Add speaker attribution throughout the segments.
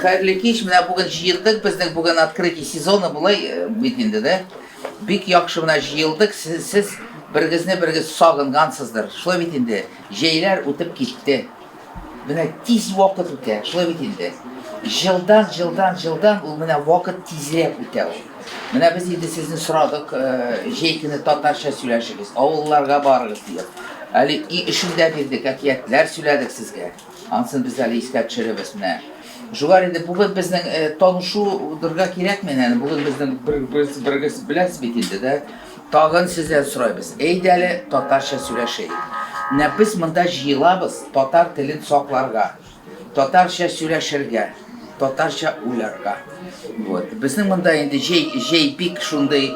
Speaker 1: Xayrli kech, mana bugun yig'ildik. Bizning bugun открытие сезоны bo'lay bitindi da. Bek yaxshi mana yig'ildik. Siz birgizni sog'ingansizdir. Shulay bitindi. Jeylar o'tib ketdi. Mana tez vaqt o'tdi. Shulay bitindi. Yildan u mana vaqt tezroq o'tadi. Mana biz endi sizni so'radik, jeykini tatarcha so'lashingiz, ovullarga borg'iz deb. Ali ishimda berdik, aytlar so'ladik sizga. Ansın biz hali iskab tushiramiz mana. Shular endi bugun bizning tanishuvdirga kerakmi? Yani bugun bizning birga bilasiz bitindi-da. Tag'in sizdan so'raymiz. Eydali tatarcha so'lashaylik. Biz bunda yig'ilamiz tatar tilini saqlarga, tatarcha so'lashirga, tatarcha o'ylarga. Вот. Bizning bunda endi jeybik shunday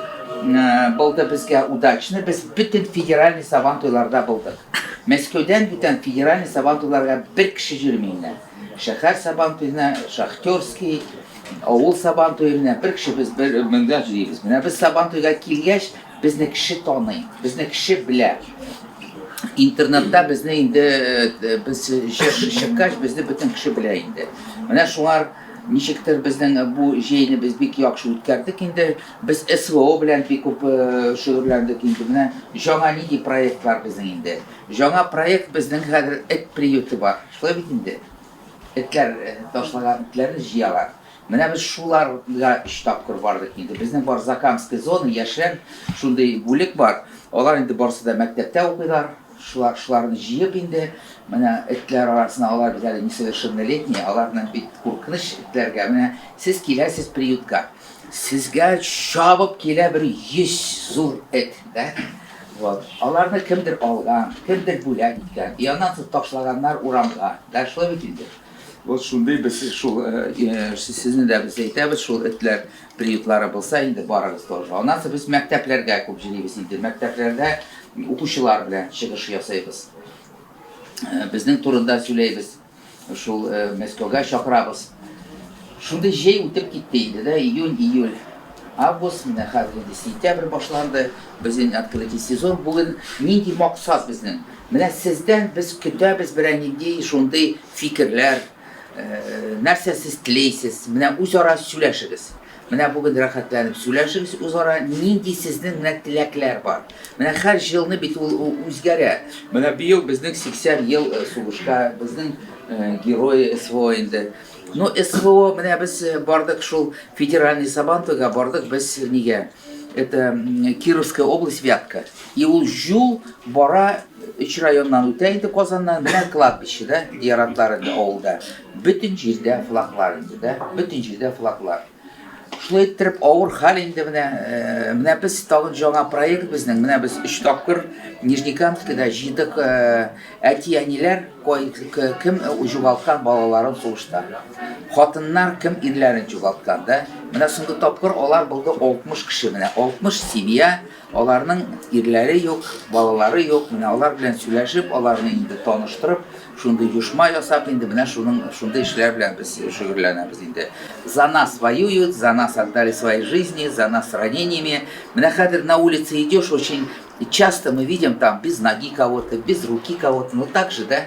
Speaker 1: bo'ldi bizga udachni. Biz butun federalniy savantoylarda bo'ldik. Moskvadan butun federalniy savantoylarga bir kishi yurmaydi. Shahar sabantoyina, Shaxtyorskiy, ovul sabantoyina bir kishi biz bunda yuramiz. Mana biz sabantoyga kelgach, bizni kishi taniydi, bizni kishi biladi. İnternetda bizni endi biz shirkash bizni butun kishi biladi endi. Mana shular nechikdir bizning bu jeyni biz bek yaxshi o'tkazdik. Endi biz SVO bilan bek ko'p shug'ullandik endi. Mana yangi proyektlar bizning endi. Yangi proyekt bizning hozir it priyuti bor. Shulay endi. Itlar tashlagan itlarni jiyalar. Mana biz shularga ish topqir bordik endi. Bizning bor Zakamskiy zona yoshlar shunday bo'lik bor. Ular endi borsida maktabda o'qiydilar. Shularni jiyib endi mana itlar orasida ular bizlar несовершеннолетний, ulardan bit qo'rqinish itlarga mana siz kelasiz priyutga. Sizga chopib kela bir 100 zo'r it-da. Вот. Ularni kimdir olgan, kimdir bo'lak etgan. Yandan tashlaganlar uramga. Dashlab etildi. Вот shunday biz sizni da biz aytamiz, shu itlar priyutlari bo'lsa endi boramiz to'g'ri. Onasi biz maktablarga ko'p jiraymiz endi. Maktablarda o'quvchilar bilan chiqish yasaymiz. Bizning turida so'laymiz. Shu Moskvaga chaqiramiz. Shunday jey o'tib ketdi edi-da, iyul, avgust, mana hozir sentyabr boshlandi. Bizning открытие сезон bugun nega maqsad bizning? Mana sizdan biz kutamiz birinchi shunday fikrlar, narsa siz tilaysiz, mana o'zaro so'lashingiz. Mana bugun rohatlanib so'lashingiz, o'zaro nega sizning tilaklar bor. Mana har yilni bit o'zgaradi. Mana bu yil bizning 80 yil sug'ishga bizning geroy SVO endi. No SVO mana biz bordik shu federalniy sabantoyga bordik biz nega? Это Кировская область, Вятка. И ужу бора iç rayondan öteydi Qozondan bilan kladbishi da, yaratlarında oldu. Bütün жерде flaqlar edi da, bütün жерде flaqlar. Şulay ettirib ağır hal endi mana biz tag'in жаңа proyekt bizning, mana biz 3 topqir Nijnikamskida jidik ati-anilar kim jo'g'altgan balalarini so'rashdi. Xotinlar kim erlarini jo'g'altgan da. Mana so'nggi topqir ular bo'ldi 60 kishi, mana 60 семья, ularning erlari yo'q, balalari yo'q. Mana ular bilan so'rashib, ularni endi tanishtirib, shunday uyushma yasab endi mana shunday ishlar bilan biz shug'ullanamiz endi. За нас воюют, за нас отдали свои жизни, за нас ранениями. Mana hozir на улице идешь, очень часто мы видим там без ноги кого-то, без руки кого-то, ну так же, да?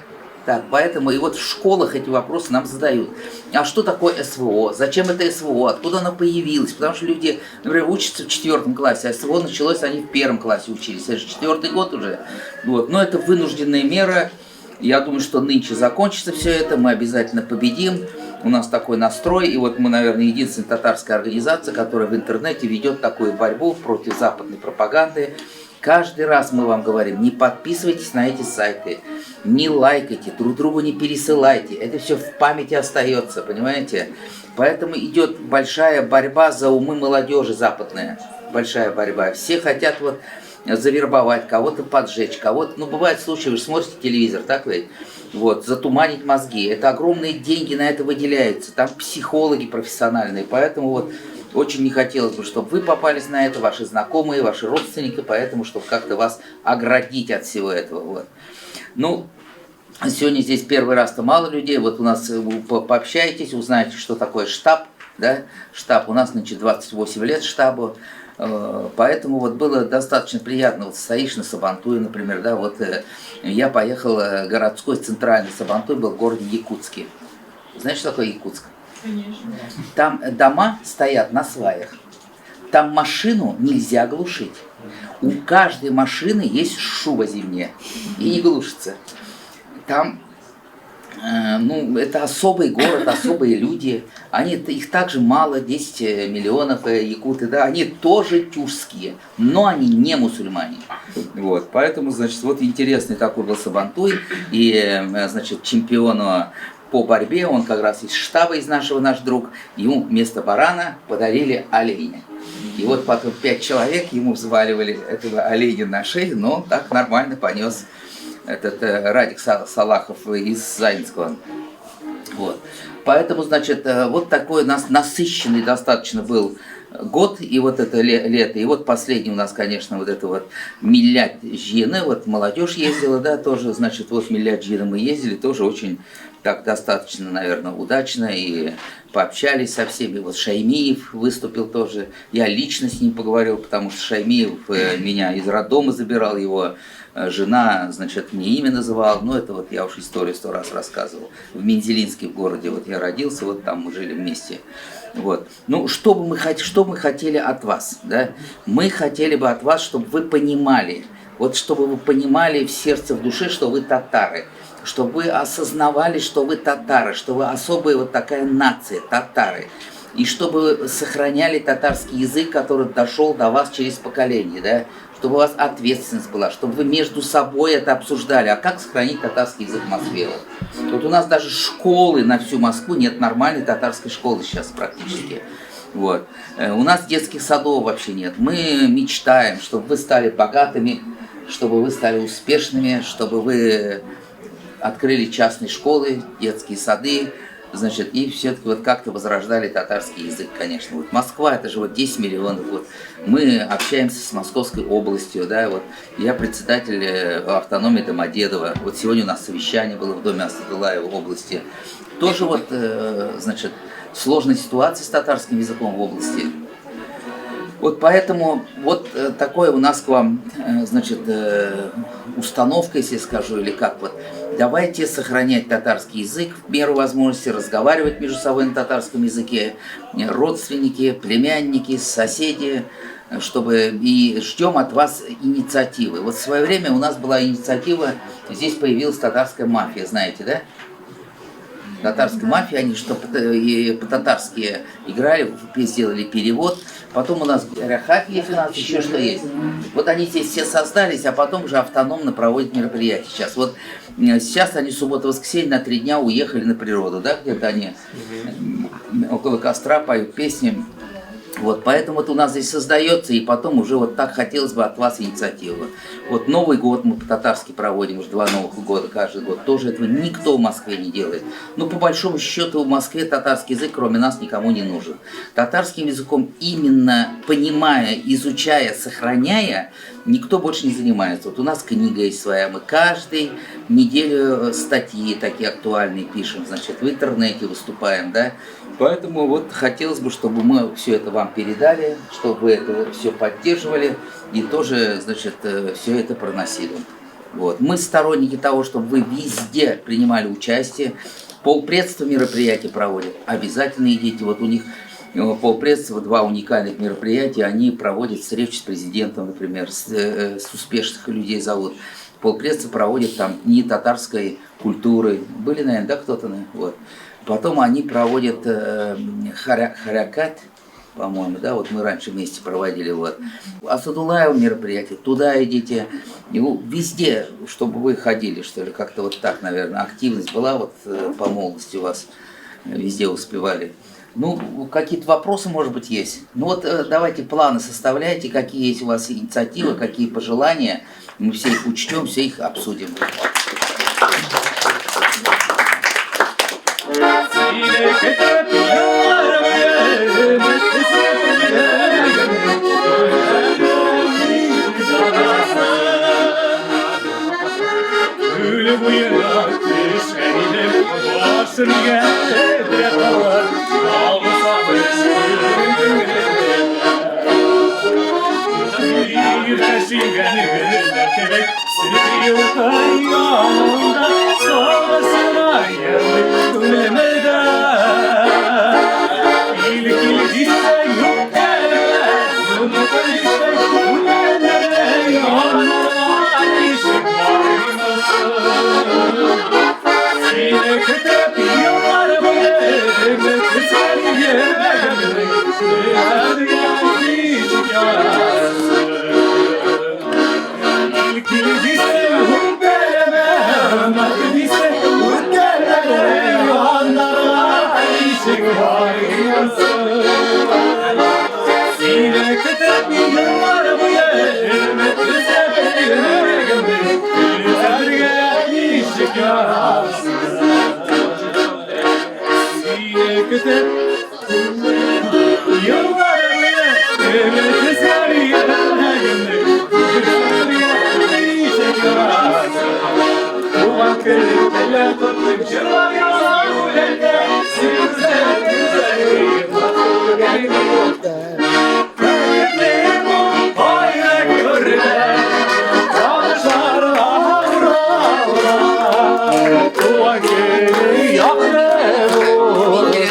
Speaker 1: Так, поэтому и вот в школах эти вопросы нам задают. А что такое СВО? Зачем это СВО? Откуда оно появилось? Потому что люди, например, учатся в 4 классе, а СВО началось, они в 1 классе учились. Это же 4-й год уже. Вот. Но это вынужденная мера. Я думаю, что нынче закончится все это, мы обязательно победим. У нас такой настрой. И вот мы, наверное, единственная татарская организация, которая в интернете ведет такую борьбу против западной пропаганды. Каждый раз мы вам говорим, не подписывайтесь на эти сайты, не лайкайте, друг другу не пересылайте. Это все в памяти остается, понимаете? Поэтому идет большая борьба за умы молодежи западная. Большая борьба. Все хотят вот завербовать, кого-то поджечь, кого-то... Ну, бывает случаи, вы смотрите телевизор, так ведь? Вот, затуманить мозги. Это огромные деньги на это выделяются. Там психологи профессиональные. Поэтому вот... Очень не хотелось бы, чтобы вы попались на это, ваши знакомые, ваши родственники, поэтому, чтобы как-то вас оградить от всего этого. Вот. Ну, сегодня здесь первый раз-то мало людей, вот у нас пообщаетесь, узнаете, что такое штаб, да, штаб, у нас, значит, 28 лет штабу, поэтому вот было достаточно приятно, вот стоишь на Сабантуе, например, да, вот я поехал, городской центральный Сабантуй был в городе Якутске. Знаете, что такое Якутск? Там дома стоят на сваях. Там машину нельзя глушить. У каждой машины есть шуба зимняя и не глушится. Там, ну, это особый город, особые люди. Их также мало, 10 миллионов якуты, да, они тоже тюркские, но они не мусульмане. Вот, поэтому, значит, вот интересный такой был Сабантуй, и, значит, чемпиону по борьбе, он как раз из штаба, из нашего, наш друг, ему вместо барана подарили оленя. И вот потом 5 человек ему взваливали этого оленя на шею, но он так нормально понес этот Радик Салахов из Заинского. Вот. Поэтому, значит, вот такой у нас насыщенный достаточно был год, и вот это лето, и вот последний у нас, конечно, вот это вот Миллят Жины, вот молодежь ездила, да, тоже, значит, вот Миллят Жины мы ездили, тоже очень так достаточно, наверное, удачно, и пообщались со всеми. Вот Шаймиев выступил тоже, я лично с ним поговорил, потому что Шаймиев меня из роддома забирал, его жена, значит, мне имя называла, но это вот я уж историю 100 раз рассказывал. В Мензелинске в городе, вот я родился, вот там мы жили вместе. Вот. Ну, что мы хотели от вас, да? Мы хотели бы от вас, чтобы вы понимали, вот чтобы вы понимали в сердце, в душе, что вы татары, чтобы вы осознавали, что вы татары, что вы особая вот такая нация, татары, и чтобы вы сохраняли татарский язык, который дошел до вас через поколение, да? Чтобы у вас ответственность была, чтобы вы между собой это обсуждали. А как сохранить татарский язык в Москве? Вот у нас даже школы на всю Москву нет нормальной татарской школы сейчас практически. Вот. У нас детских садов вообще нет. Мы мечтаем, чтобы вы стали богатыми, чтобы вы стали успешными, чтобы вы открыли частные школы, детские сады, значит, и все-таки вот как-то возрождали татарский язык, конечно. Вот Москва, это же вот 10 миллионов. Вот. Мы общаемся с Московской областью, да, вот. Я председатель автономии Домодедово. Вот сегодня у нас совещание было в доме Асадулаева в области. Тоже вот, значит, сложная ситуация с татарским языком в области. Вот поэтому вот такое у нас к вам, значит, установка, если скажу, или как вот. Давайте сохранять татарский язык в меру возможности, разговаривать между собой на татарском языке, родственники, племянники, соседи, чтобы и ждем от вас инициативы. Вот в свое время у нас была инициатива, здесь появилась татарская мафия, знаете, да? Татарская мафия, они что по-татарски играли, сделали перевод. Потом у нас Рахат есть у нас, еще что есть. Вот они здесь все создались, а потом уже автономно проводят мероприятия сейчас. Вот сейчас они суббота-воскресенье на 3 дня уехали на природу, да, где-то они около костра поют песни. Вот, поэтому это у нас здесь создается, и потом уже вот так хотелось бы от вас инициативы. Вот Новый год мы по-татарски проводим, уже 2 новых года каждый год. Тоже этого никто в Москве не делает. Но по большому счету в Москве татарский язык кроме нас никому не нужен. Татарским языком именно понимая, изучая, сохраняя, никто больше не занимается. Вот у нас книга есть своя, мы каждую неделю статьи такие актуальные пишем, значит, в интернете выступаем, да. Поэтому вот хотелось бы, чтобы мы все это вам передали, чтобы вы это все поддерживали и тоже, значит, все это проносили. Вот. Мы сторонники того, чтобы вы везде принимали участие. Полпредства мероприятий проводят. Обязательно идите. Вот у них полпредства 2 уникальных мероприятия. Они проводят встречи с президентом, например, с успешных людей зовут. Полпредства проводят там дни татарской культуры. Были, наверное, да, кто-то? Вот. Потом они проводят харакат, по-моему, да, вот мы раньше вместе проводили, вот. Асадулаева мероприятие, туда идите, и везде, чтобы вы ходили, что ли, как-то вот так, наверное, активность была вот по молодости у вас, везде успевали. Ну, какие-то вопросы, может быть, есть? Ну вот давайте планы составляйте, какие есть у вас инициативы, какие пожелания, мы все их учтем, все их обсудим.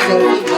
Speaker 2: Yeah.